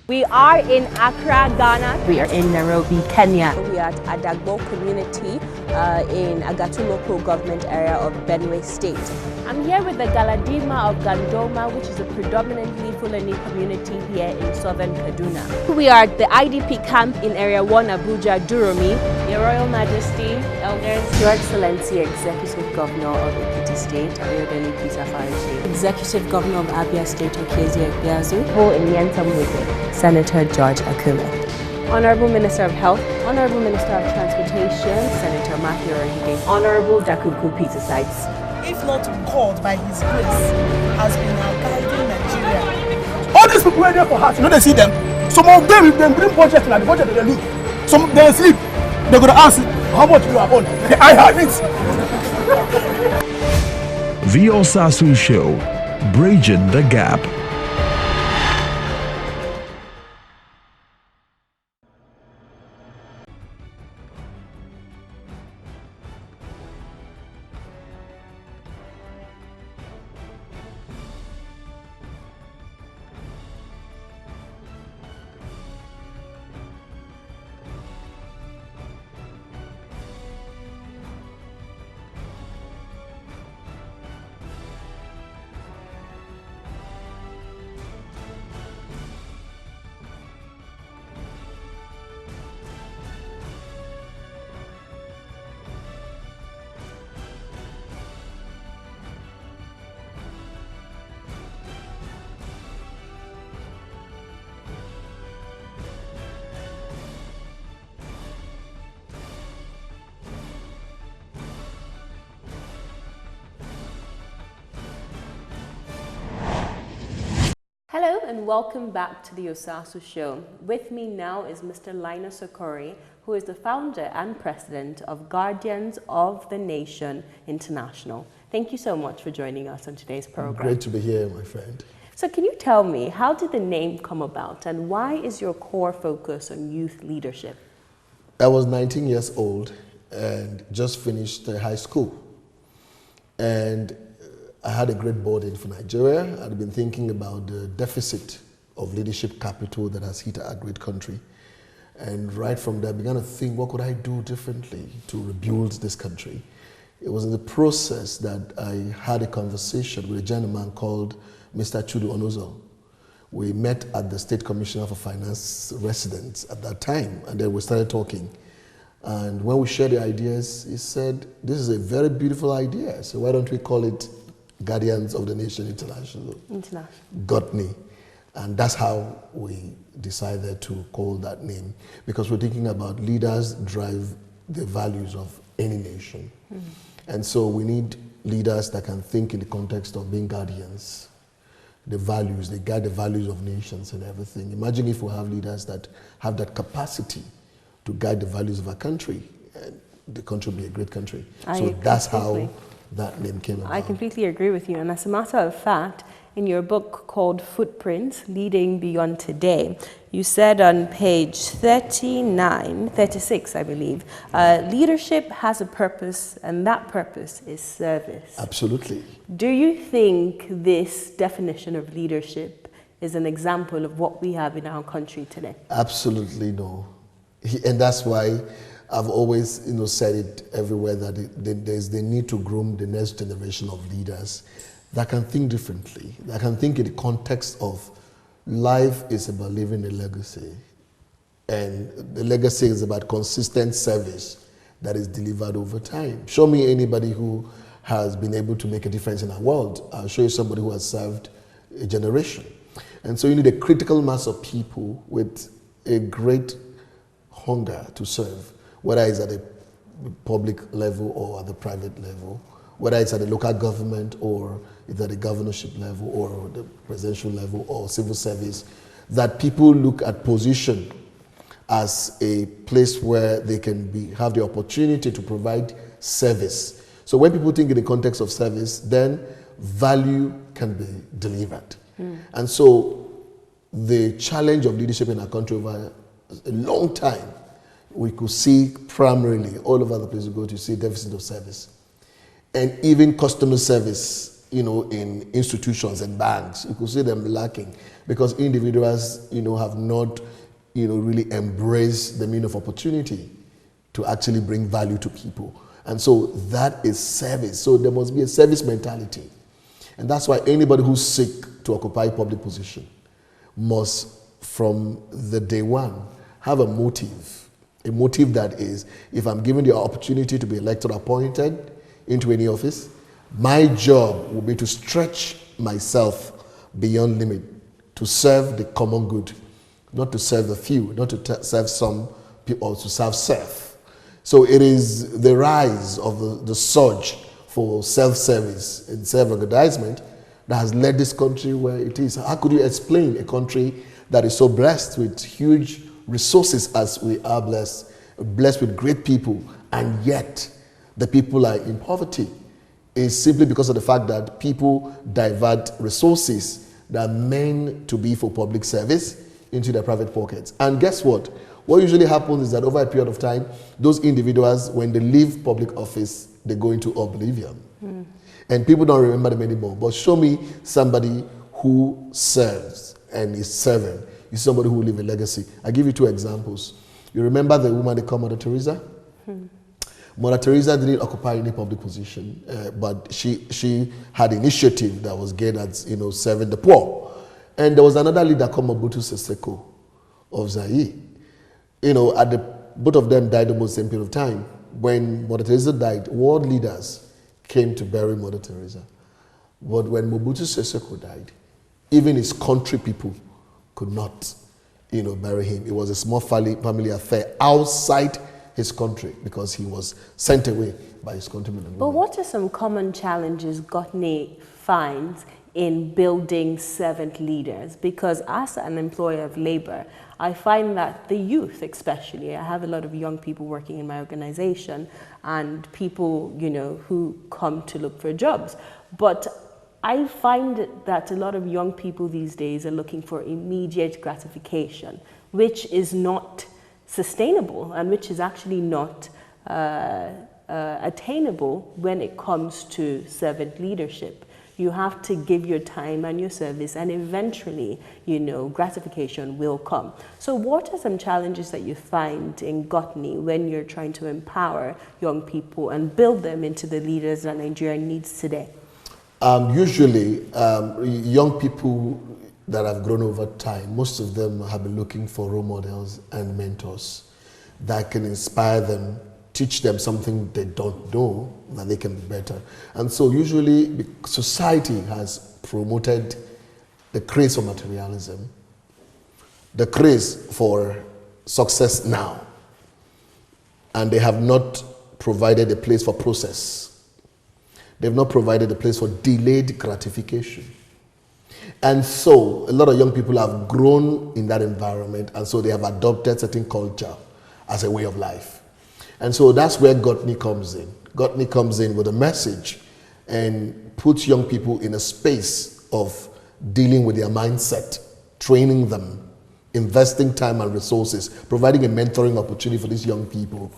We are in Accra, Ghana. We are in Nairobi, Kenya. We are at Adagbo community in Agatu local government area of Benue State. I'm here with the Galadima of Gandoma, which is a predominantly Fulani community here in southern Kaduna. We are at the IDP camp in Area 1, Abuja, Duromi. Your Royal Majesty, Elders, Your Excellency, Executive Governor of Ekiti State, Ayodele Peter Farishi, Executive Governor of Abia State, Okezie Ekpeazu, Ho Inyentamwebe, Senator George Akume, Honorable Minister of Health, Honorable Minister of Transportation, Senator Matthew Orihige, Honorable Dakuku Peter Sykes. If not called by His grace, has been our guiding Nigeria. All these people were there for heart, you know they see them. Some of them, if they bring budget, like the budget they look. Some they sleep. They're gonna ask how much you are on. I have it. The Osasu Show, bridging the gap. Hello and welcome back to the Osasu Show. With me now is Mr. Linus Okori, who is the founder and president of Guardians of the Nation International. Thank you so much for joining us on today's program. Great to be here, my friend. So can you tell me, how did the name come about and why is your core focus on youth leadership? I was 19 years old and just finished high school. And I had a great burden for Nigeria. I'd been thinking about the deficit of leadership capital that has hit our great country. And right from there, I began to think, what could I do differently to rebuild this country? It was in the process that I had a conversation with a gentleman called Mr. Chudu Onozo. We met at the State Commissioner for Finance residence at that time, and then we started talking. And when we shared the ideas, he said, this is a very beautiful idea, so why don't we call it Guardians of the Nation International. Got me. And that's how we decided to call that name, because we're thinking about leaders drive the values of any nation. And so we need leaders that can think in the context of being guardians. The values, they guide the values of nations and everything. Imagine if we have leaders that have that capacity to guide the values of our country, and the country will be a great country. So that's how that name came about. I completely agree with you. And as a matter of fact, in your book called Footprints, Leading Beyond Today, you said on page 36, I believe, leadership has a purpose and that purpose is service. Absolutely. Do you think this definition of leadership is an example of what we have in our country today? Absolutely no. And that's why I've always, said it everywhere that there's the need to groom the next generation of leaders that can think differently, that can think in the context of life is about leaving a legacy. And the legacy is about consistent service that is delivered over time. Show me anybody who has been able to make a difference in our world. I'll show you somebody who has served a generation. And so you need a critical mass of people with a great hunger to serve, whether it's at a public level or at the private level, whether it's at the local government or it's at the governorship level or the presidential level or civil service, that people look at position as a place where they can have the opportunity to provide service. So when people think in the context of service, then value can be delivered. And so the challenge of leadership in our country over a long time, we could see primarily all over the place we go to see deficit of service. And even customer service in institutions and banks. You could see them lacking because individuals, have not, really embraced the meaning of opportunity to actually bring value to people. And so that is service. So there must be a service mentality. And that's why anybody who's seek to occupy public position must, from the day one, have a motive that is, if I'm given the opportunity to be elected or appointed into any office, my job will be to stretch myself beyond limit to serve the common good, not to serve the few, not to serve some people, or to serve self. So it is the rise of the surge for self-service and self-aggrandizement that has led this country where it is. How could you explain a country that is so blessed with huge resources as we are blessed with great people, and yet the people are in poverty? Is simply because of the fact that people divert resources that are meant to be for public service into their private pockets. And guess what? What usually happens is that over a period of time, those individuals, when they leave public office, they go into oblivion. And people don't remember them anymore. But show me somebody who serves and is serving. Is somebody who will leave a legacy. I give you two examples. You remember the woman they call Mother Teresa? Mother Teresa didn't occupy any public position, but she had initiative that was geared at serving the poor. And there was another leader called Mobutu Sese Seko of Zaire. Both of them died almost the same period of time. When Mother Teresa died, world leaders came to bury Mother Teresa. But when Mobutu Sese Seko died, even his country people could not, bury him. It was a small family affair outside his country because he was sent away by his countrymen. But what are some common challenges Gotney finds in building servant leaders? Because as an employer of labor, I find that the youth especially, I have a lot of young people working in my organization and people, who come to look for jobs. But I find that a lot of young people these days are looking for immediate gratification, which is not sustainable and which is actually not attainable when it comes to servant leadership. You have to give your time and your service, and eventually, gratification will come. So what are some challenges that you find in Gotney when you're trying to empower young people and build them into the leaders that Nigeria needs today? Usually, young people that have grown over time, most of them have been looking for role models and mentors that can inspire them, teach them something they don't know, that they can be better. And so usually society has promoted the craze for materialism, the craze for success now, and they have not provided a place for process. They've not provided a place for delayed gratification. And so a lot of young people have grown in that environment, and so they have adopted certain culture as a way of life. And so that's where Gotney comes in. Gotney comes in with a message and puts young people in a space of dealing with their mindset, training them, investing time and resources, providing a mentoring opportunity for these young people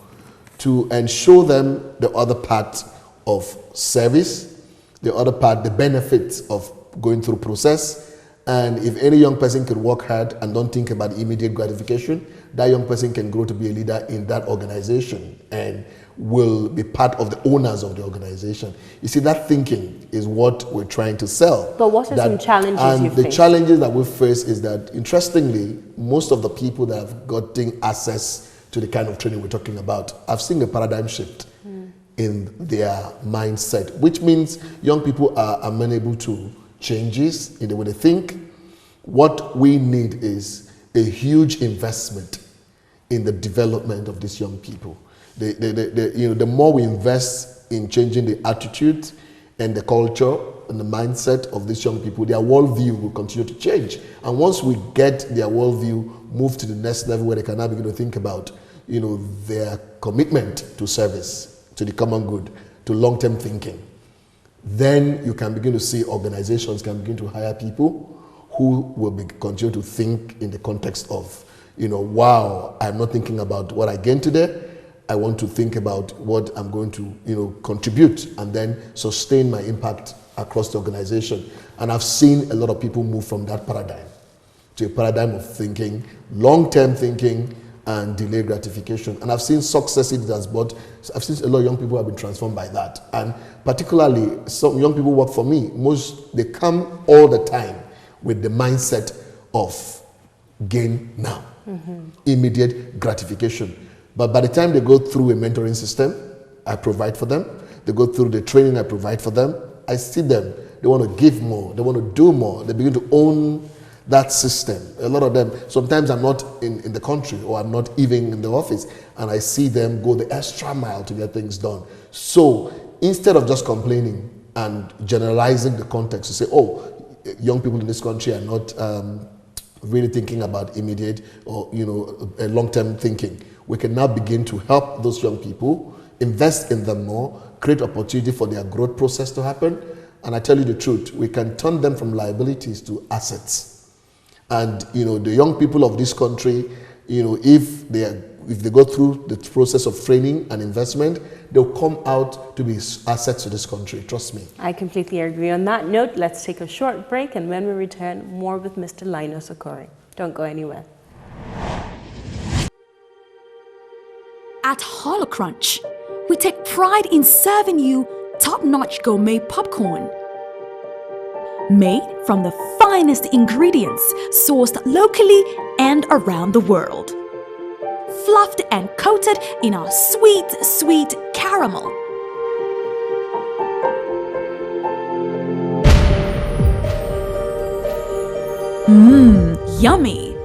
and show them the other part of service, the other part, the benefits of going through process. And if any young person can work hard and don't think about immediate gratification, that young person can grow to be a leader in that organization and will be part of the owners of the organization. You see, that thinking is what we're trying to sell. But what are some challenges you face? And the challenges that we face is that, interestingly, most of the people that have gotten access to the kind of training we're talking about, I've seen a paradigm shift in their mindset, which means young people are amenable to changes in the way they think. What we need is a huge investment in the development of these young people. The more we invest in changing the attitude and the culture and the mindset of these young people, their worldview will continue to change. And once we get their worldview moved to the next level where they can now begin to think about, their commitment to service, to the common good, to long-term thinking, then you can begin to see organizations can begin to hire people who will continue to think in the context of, wow, I'm not thinking about what I gain today. I want to think about what I'm going to, contribute and then sustain my impact across the organization. And I've seen a lot of people move from that paradigm to a paradigm of thinking, long-term thinking, and delayed gratification. And I've seen success it has brought. I've seen a lot of young people who have been transformed by that. And particularly, some young people work for me. They come all the time with the mindset of gain now, immediate gratification. But by the time they go through a mentoring system, I provide for them. They go through the training, I provide for them. I see them. They want to give more. They want to do more. They begin to own that system. A lot of them, sometimes I'm not in the country or I'm not even in the office, and I see them go the extra mile to get things done. So instead of just complaining and generalizing the context to say, oh, young people in this country are not really thinking about immediate or a long-term thinking, we can now begin to help those young people, invest in them more, create opportunity for their growth process to happen. And I tell you the truth, we can turn them from liabilities to assets. And the young people of this country, if they go through the process of training and investment, they'll come out to be assets to this country. Trust me. I completely agree. On that note, let's take a short break, and when we return, more with Mr. Linus Okori. Don't go anywhere. At Holocrunch, we take pride in serving you top-notch gourmet popcorn. Made from the finest ingredients sourced locally and around the world. Fluffed and coated in our sweet, sweet caramel. Yummy!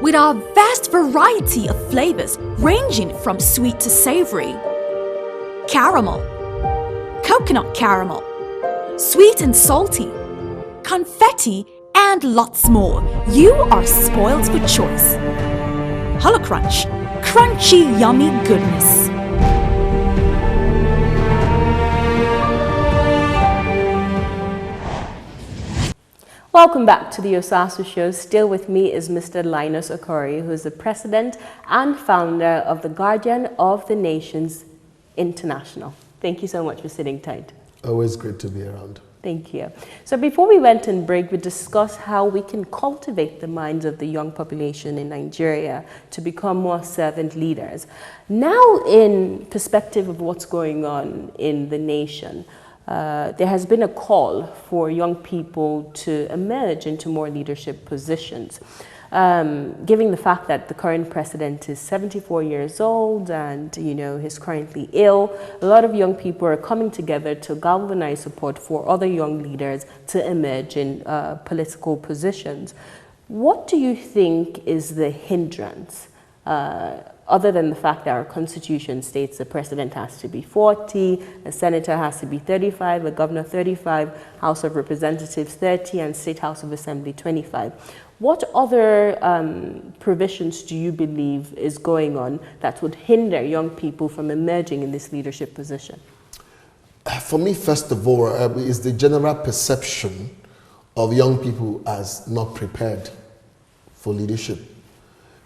With our vast variety of flavors ranging from sweet to savory. Caramel, coconut caramel, sweet and salty, confetti, and lots more. You are spoiled for choice. Holocrunch, crunchy, yummy goodness. Welcome back to the Osasu Show. Still with me is Mr. Linus Okori, who is the president and founder of the Guardian of the Nations International. Thank you so much for sitting tight. Always great to be around. Thank you. So before we went on break, we discussed how we can cultivate the minds of the young population in Nigeria to become more servant leaders. Now, in perspective of what's going on in the nation, there has been a call for young people to emerge into more leadership positions. Given the fact that the current president is 74 years old and, he's currently ill, a lot of young people are coming together to galvanize support for other young leaders to emerge in political positions. What do you think is the hindrance, other than the fact that our constitution states the president has to be 40, a senator has to be 35, a governor 35, House of Representatives 30, and State House of Assembly 25. What other provisions do you believe is going on that would hinder young people from emerging in this leadership position? For me, first of all, is the general perception of young people as not prepared for leadership.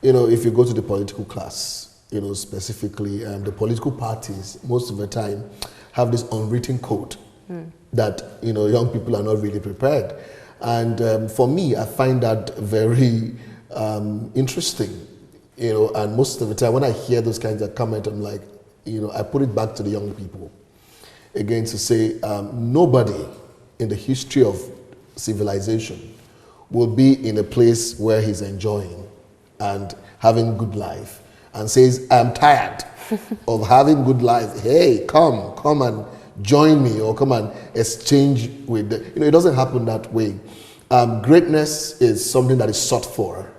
If you go to the political class, specifically, the political parties, most of the time, have this unwritten code that, young people are not really prepared. And for me, I find that very interesting, and most of the time when I hear those kinds of comments, I'm like, I put it back to the young people again to say, nobody in the history of civilization will be in a place where he's enjoying and having good life and says, I'm tired of having good life. Hey, come and join me, or come and exchange with it doesn't happen that way. Greatness is something that is sought for.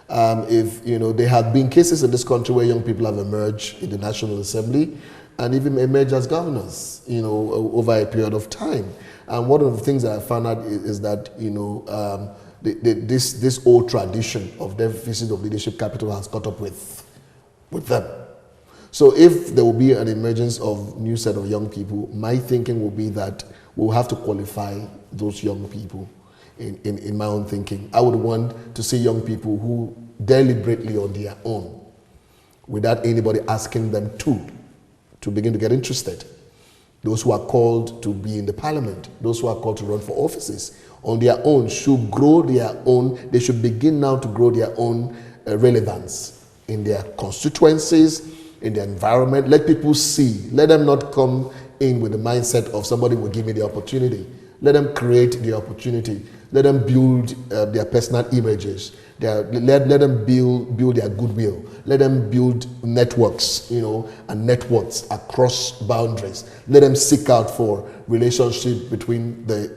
There have been cases in this country where young people have emerged in the National Assembly and even emerged as governors, over a period of time. And one of the things that I found out is that, this old tradition of deficit of leadership capital has caught up with them. So if there will be an emergence of new set of young people, my thinking will be that we'll have to qualify those young people in my own thinking. I would want to see young people who deliberately on their own, without anybody asking them to begin to get interested those who are called to be in the parliament, those who are called to run for offices on their own should grow their own, they should begin now to grow their own relevance in their constituencies, in their environment. Let people see. Let them not come in with the mindset of somebody will give me the opportunity. Let them create the opportunity. Let them build their personal images. Let them build their goodwill. Let them build networks, and networks across boundaries. Let them seek out for relationship between the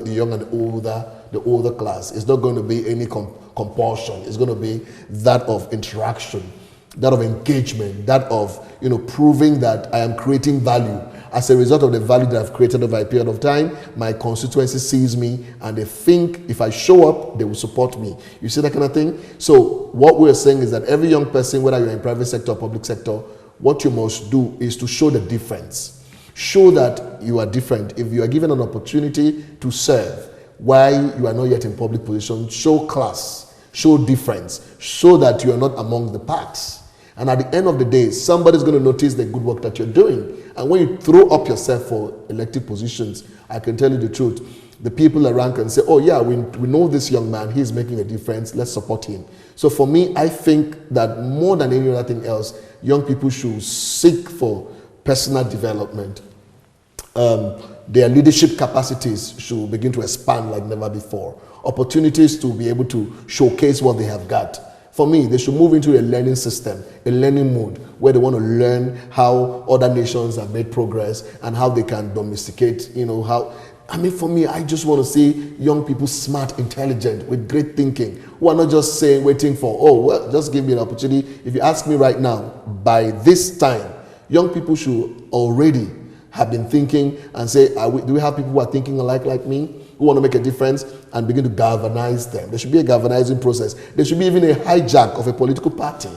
young and the older class. It's not going to be any compulsion. It's going to be that of interaction, that of engagement, that of proving that I am creating value. As a result of the value that I've created over a period of time, my constituency sees me and they think if I show up, they will support me. You see that kind of thing? So what we're saying is that every young person, whether you're in private sector or public sector, what you must do is to show the difference. Show that you are different. If you are given an opportunity to serve while you are not yet in public position, show class, show difference, show that you are not among the packs. And at the end of the day, somebody's going to notice the good work that you're doing. And when you throw up yourself for elected positions, I can tell you the truth. The people around can say, oh yeah, we know this young man, he's making a difference, let's support him. So for me, I think that more than any other thing else, young people should seek for personal development. Their leadership capacities should begin to expand like never before. Opportunities to be able to showcase what they have got. For me, they should move into a learning system, a learning mode, where they want to learn how other nations have made progress and how they can domesticate, for me, I just want to see young people smart, intelligent, with great thinking, who are not just waiting for, just give me an opportunity. If you ask me right now, by this time, young people should already have been thinking and say, do we have people who are thinking like me? Who want to make a difference and begin to galvanize them. There should be a galvanizing process. There should be even a hijack of a political party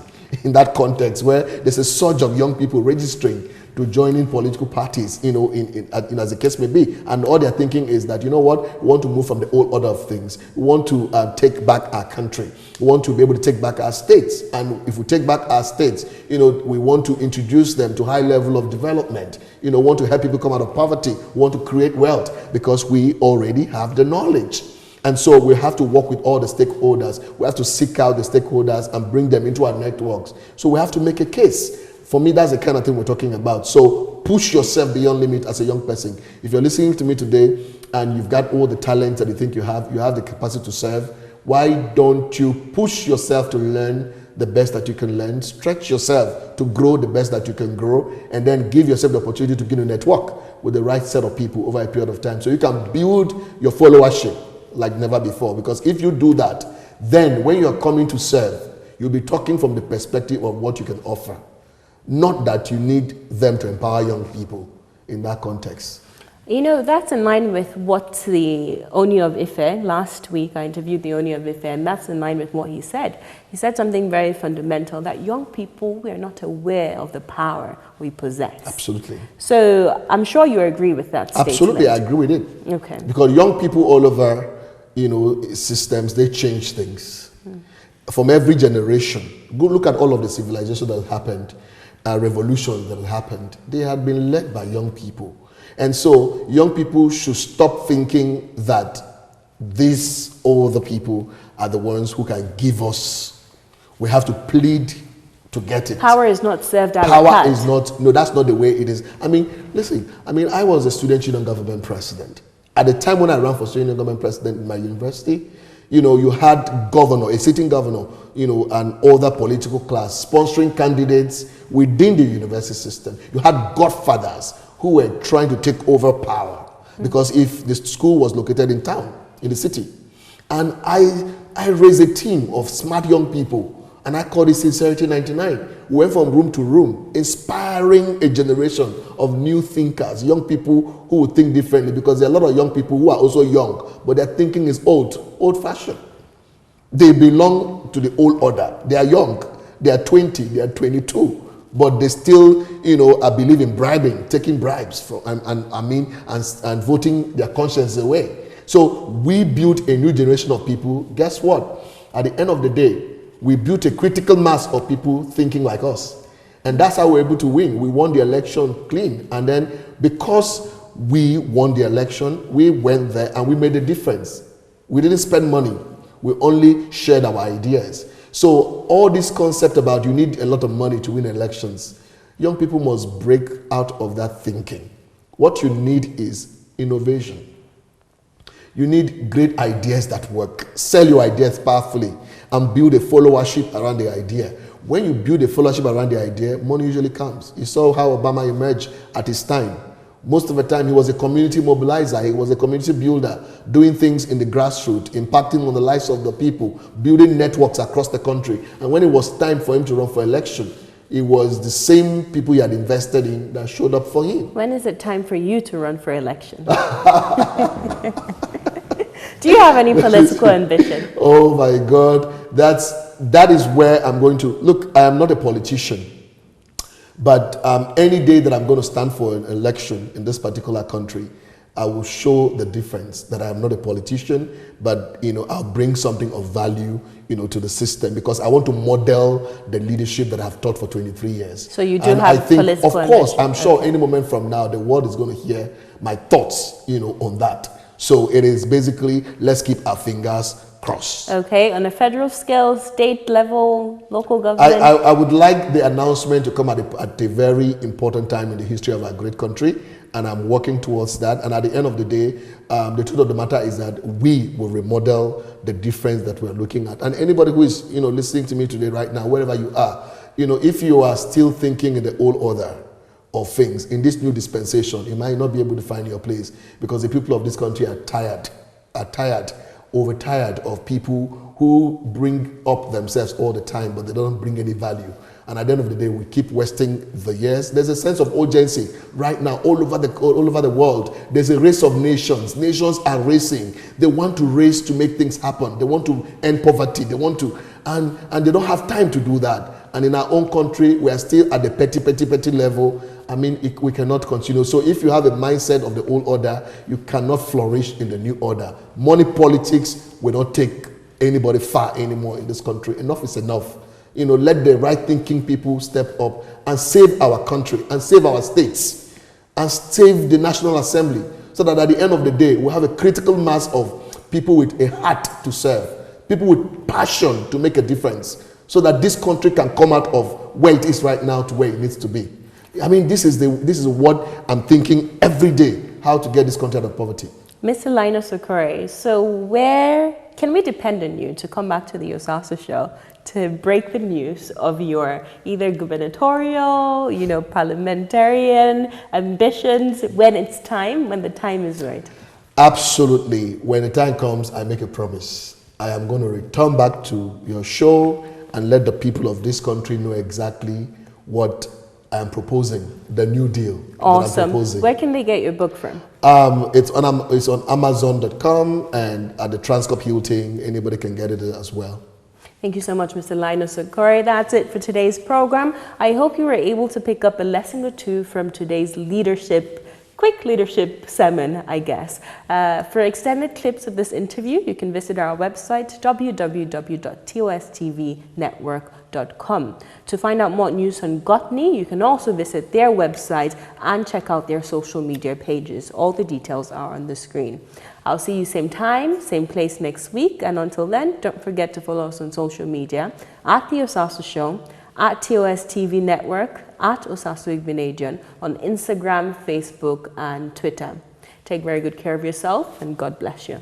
in that context where there's a surge of young people registering to join in political parties, as the case may be. And all they're thinking is that, we want to move from the old order of things. We want to take back our country. We want to be able to take back our states. And if we take back our states, we want to introduce them to high level of development. Want to help people come out of poverty. We want to create wealth because we already have the knowledge. And so we have to work with all the stakeholders. We have to seek out the stakeholders and bring them into our networks. So we have to make a case. For me, that's the kind of thing we're talking about. So push yourself beyond limit as a young person. If you're listening to me today and you've got all the talents that you think you have the capacity to serve, why don't you push yourself to learn the best that you can learn, stretch yourself to grow the best that you can grow, and then give yourself the opportunity to begin to network with the right set of people over a period of time so you can build your followership like never before. Because if you do that, then when you're coming to serve, you'll be talking from the perspective of what you can offer. Not that you need them to empower young people in that context. That's in line with what the Oni of Ife, last week I interviewed the Oni of Ife, and that's in line with what he said. He said something very fundamental, that young people, we are not aware of the power we possess. Absolutely. So I'm sure you agree with that statement. Absolutely, I agree with it. Okay. Because young people all over, systems, they change things. From every generation. Go look at all of the civilization that happened. Revolutions that happened, they had been led by young people. And so young people should stop thinking that these older people are the ones who can give us. We have to plead to get it. Power is not served out. Power is not, that's not the way it is. Listen, I was a student union government president. At the time when I ran for student union government president in my university, you had a sitting governor, and other political class sponsoring candidates within the university system. You had godfathers who were trying to take over power because if the school was located in town, in the city. And I raised a team of smart young people, and I called it Sincerity 99. We went from room to room, inspiring a generation of new thinkers, young people who would think differently, because there are a lot of young people who are also young, but their thinking is old-fashioned. They belong to the old order. They are young. They are 20, they are 22, but they still, believe in bribing, taking bribes and voting their conscience away. So we built a new generation of people. Guess what? At the end of the day, we built a critical mass of people thinking like us. And that's how we're able to win. We won the election clean. And then because we won the election, we went there and we made a difference. We didn't spend money. We only shared our ideas. So all this concept about you need a lot of money to win elections, young people must break out of that thinking. What you need is innovation. You need great ideas that work. Sell your ideas powerfully and build a followership around the idea. When you build a followership around the idea, money usually comes. You saw how Obama emerged at his time. Most of the time, he was a community mobilizer. He was a community builder, doing things in the grassroots, impacting on the lives of the people, building networks across the country. And when it was time for him to run for election, it was the same people he had invested in that showed up for him. When is it time for you to run for election? Do you have any political ambition? Oh my God, that is where I'm going to look. I am not a politician, but any day that I'm going to stand for an election in this particular country, I will show the difference that I am not a politician, but I'll bring something of value to the system, because I want to model the leadership that I've taught for 23 years. So you do have political of course, ambition. I'm sure any moment from now the world is going to hear my thoughts on that. So it is basically, let's keep our fingers crossed. Okay, on a federal scale, state level, local government? I would like the announcement to come at a very important time in the history of our great country, and I'm working towards that. And at the end of the day, the truth of the matter is that we will remodel the difference that we're looking at. And anybody who is listening to me today right now, wherever you are, if you are still thinking in the old order of things, in this new dispensation, you might not be able to find your place, because the people of this country are overtired of people who bring up themselves all the time, but they don't bring any value. And at the end of the day, we keep wasting the years. There's a sense of urgency right now all over the world. There's a race of nations. Nations are racing. They want to race to make things happen. They want to end poverty. They want to, and they don't have time to do that. And in our own country, we are still at the petty level. I mean, we cannot continue. So if you have a mindset of the old order, you cannot flourish in the new order. Money politics will not take anybody far anymore in this country. Enough is enough. Let the right thinking people step up and save our country and save our states and save the National Assembly, so that at the end of the day, we have a critical mass of people with a heart to serve, people with passion to make a difference, so that this country can come out of where it is right now to where it needs to be. I mean, this is what I'm thinking every day, how to get this country out of poverty. Mr. Linus Okorie, so where can we depend on you to come back to the Osasu show to break the news of your either gubernatorial, parliamentarian ambitions when the time is right? Absolutely. When the time comes, I make a promise. I am going to return back to your show and let the people of this country know exactly what I am proposing, the New Deal. Awesome. Where can they get your book from? It's on Amazon.com, and at the Transcorp Hilton, anybody can get it as well. Thank you so much, Mr. Linus Okorie. That's it for today's program. I hope you were able to pick up a lesson or two from today's quick leadership sermon, I guess. For extended clips of this interview, you can visit our website, www.tostvnetwork.com. To find out more news on Gotney, you can also visit their website and check out their social media pages. All the details are on the screen. I'll see you same time, same place next week. And until then, don't forget to follow us on social media at The Osasu Show, at TOS TV Network, at Osasu Igbenedion on Instagram, Facebook, and Twitter. Take very good care of yourself, and God bless you.